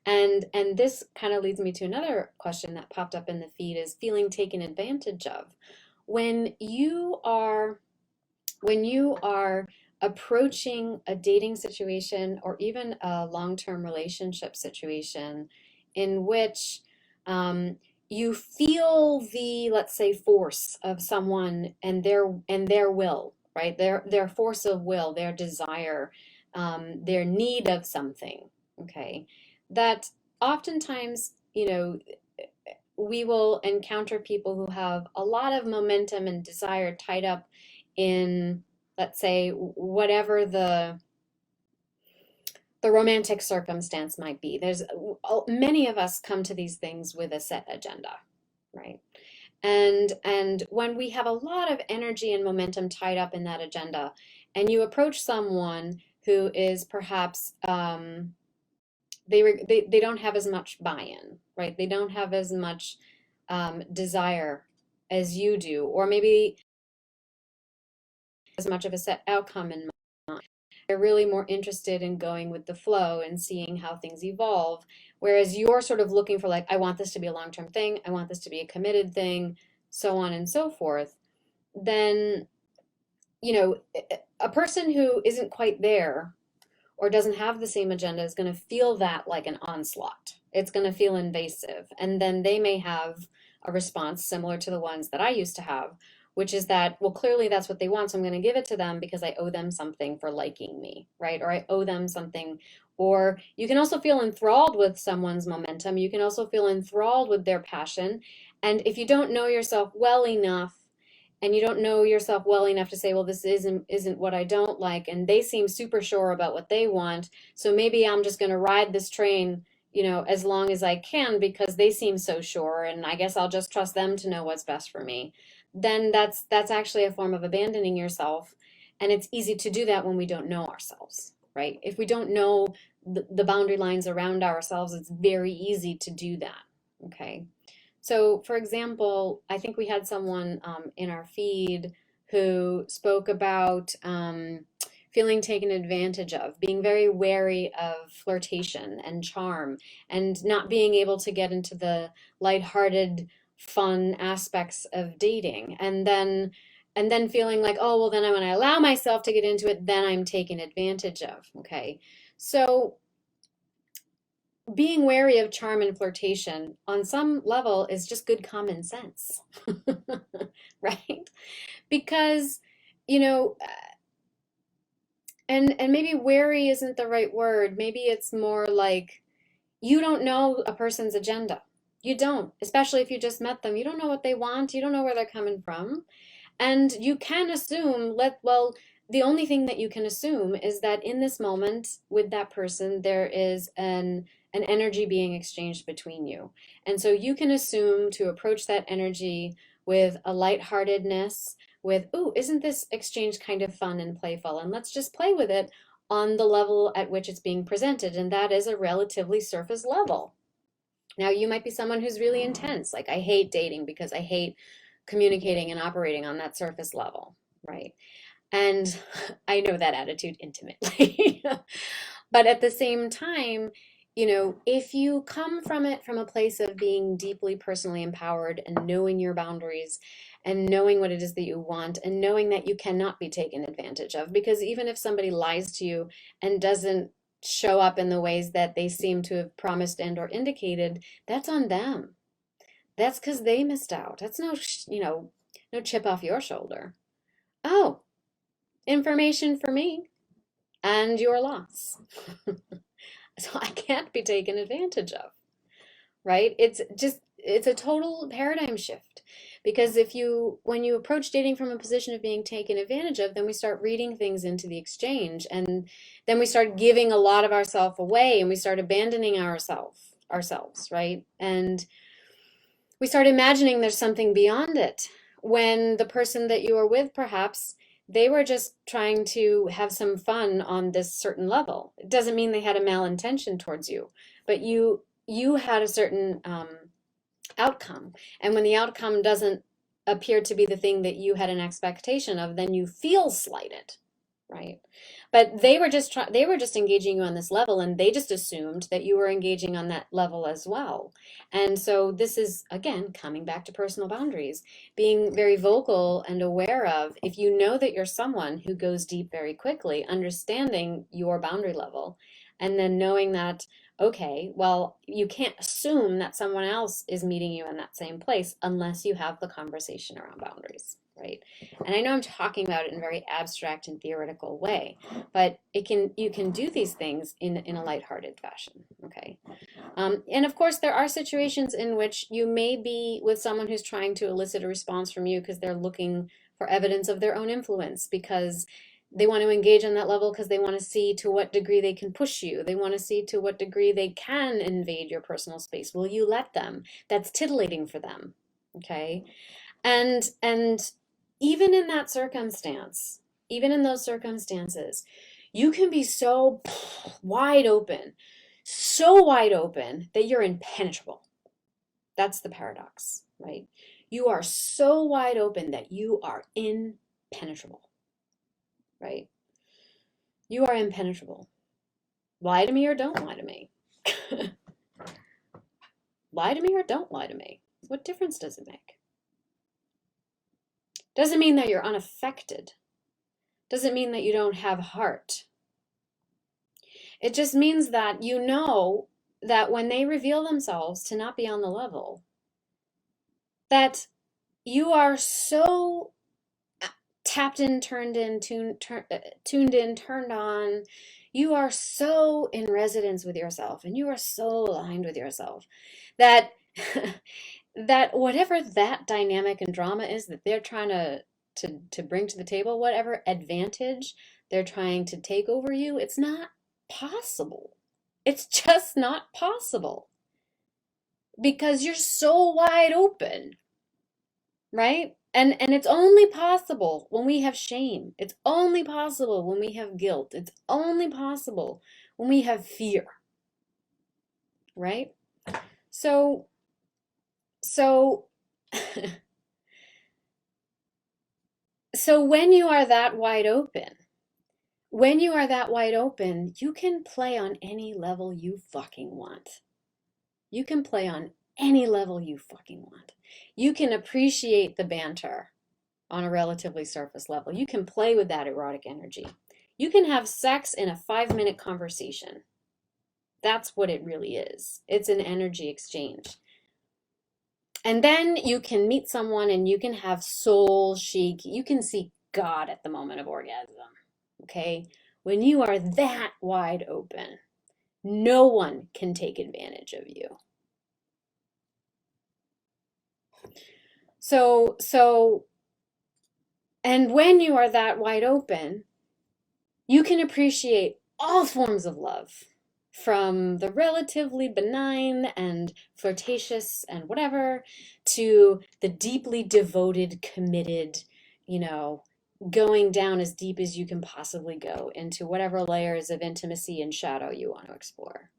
And this kind of leads me to another question that popped up in the feed is feeling taken advantage of. When you are when you are approaching a dating situation or even a long-term relationship situation in which you feel the, let's say, force of someone and their will, right? Their force of will, their desire, their need of something, okay? That oftentimes, we will encounter people who have a lot of momentum and desire tied up in, let's say, whatever the romantic circumstance might be. There's many of us come to these things with a set agenda, right? And when we have a lot of energy and momentum tied up in that agenda, and you approach someone who is perhaps they don't have as much buy-in, right? They don't have as much desire as you do, or maybe as much of a set outcome in mind. They're really more interested in going with the flow and seeing how things evolve, whereas you're sort of looking for, like, I want this to be a long-term thing, I want this to be a committed thing, so on and so forth. Then, a person who isn't quite there or doesn't have the same agenda is going to feel that like an onslaught. It's going to feel invasive. And then they may have a response similar to the ones that I used to have, which is that, well, clearly that's what they want, so I'm going to give it to them because I owe them something for liking me, right? Or I owe them something. Or you can also feel enthralled with someone's momentum. You can also feel enthralled with their passion. And if you don't know yourself well enough, and you don't know yourself well enough to say, well, this isn't what I don't like, and they seem super sure about what they want, so maybe I'm just going to ride this train, as long as I can because they seem so sure, and I guess I'll just trust them to know what's best for me. Then that's actually a form of abandoning yourself, and it's easy to do that when we don't know ourselves, right? If we don't know the boundary lines around ourselves, it's very easy to do that, okay? So, for example, I think we had someone in our feed who spoke about feeling taken advantage of, being very wary of flirtation and charm, and not being able to get into the lighthearted, fun aspects of dating, and then feeling like, oh, well, then when I allow myself to get into it, then I'm taken advantage of. Okay, so being wary of charm and flirtation on some level is just good common sense, right? Because, you know, and maybe wary isn't the right word. Maybe it's more like you don't know a person's agenda. You don't, especially if you just met them. You don't know what they want. You don't know where they're coming from. And you can assume, the only thing that you can assume is that in this moment with that person, there is an energy being exchanged between you. And so you can assume to approach that energy with a lightheartedness, with, ooh, isn't this exchange kind of fun and playful? And let's just play with it on the level at which it's being presented. And that is a relatively surface level. Now, you might be someone who's really intense, like, I hate dating because I hate communicating and operating on that surface level, right? And I know that attitude intimately. But at the same time, if you come from it from a place of being deeply personally empowered and knowing your boundaries and knowing what it is that you want and knowing that you cannot be taken advantage of, because even if somebody lies to you and doesn't show up in the ways that they seem to have promised and or indicated, that's on them. That's because they missed out. That's no chip off your shoulder. Oh, information for me and your loss. So I can't be taken advantage of, right? It's a total paradigm shift. Because when you approach dating from a position of being taken advantage of, then we start reading things into the exchange, and then we start giving a lot of ourselves away, and we start abandoning ourselves, right? And we start imagining there's something beyond it, when the person that you are with, perhaps, they were just trying to have some fun on this certain level. It doesn't mean they had a malintention towards you, but you had a certain outcome. And when the outcome doesn't appear to be the thing that you had an expectation of, then you feel slighted, right? But they were just engaging you on this level, and they just assumed that you were engaging on that level as well. And so this is again coming back to personal boundaries, being very vocal and aware of, if you know that you're someone who goes deep very quickly, understanding your boundary level, and then knowing that, okay, well, you can't assume that someone else is meeting you in that same place unless you have the conversation around boundaries, right? And I know I'm talking about it in a very abstract and theoretical way, but you can do these things in a lighthearted fashion, okay? And of course, there are situations in which you may be with someone who's trying to elicit a response from you because they're looking for evidence of their own influence, because they want to engage on that level, because they want to see to what degree they can push you. They want to see to what degree they can invade your personal space. Will you let them? That's titillating for them, okay? And even in that circumstance, even in those circumstances, you can be so so wide open that you're impenetrable. That's the paradox, right? You are so wide open that you are impenetrable, right? You are impenetrable. Lie to me or don't lie to me. Lie to me or don't lie to me. What difference does it make? Doesn't mean that you're unaffected. Doesn't mean that you don't have heart. It just means that you know that when they reveal themselves to not be on the level, that you are so tapped in, tuned in, turned on. You are so in resonance with yourself, and you are so aligned with yourself that that whatever that dynamic and drama is that they're trying to bring to the table, whatever advantage they're trying to take over you, it's not possible. It's just not possible because you're so wide open, right? And it's only possible when we have shame. It's only possible when we have guilt. It's only possible when we have fear, right? So so so when you are that wide open, you can play on any level you fucking want. You can play on any level you fucking want. You can appreciate the banter on a relatively surface level. You can play with that erotic energy. You can have sex in a 5-minute conversation. That's what it really is. It's an energy exchange. And then you can meet someone and you can have soul chic. You can see God at the moment of orgasm. Okay? When you are that wide open, no one can take advantage of you. And when you are that wide open, you can appreciate all forms of love, from the relatively benign and flirtatious and whatever, to the deeply devoted, committed, going down as deep as you can possibly go into whatever layers of intimacy and shadow you want to explore.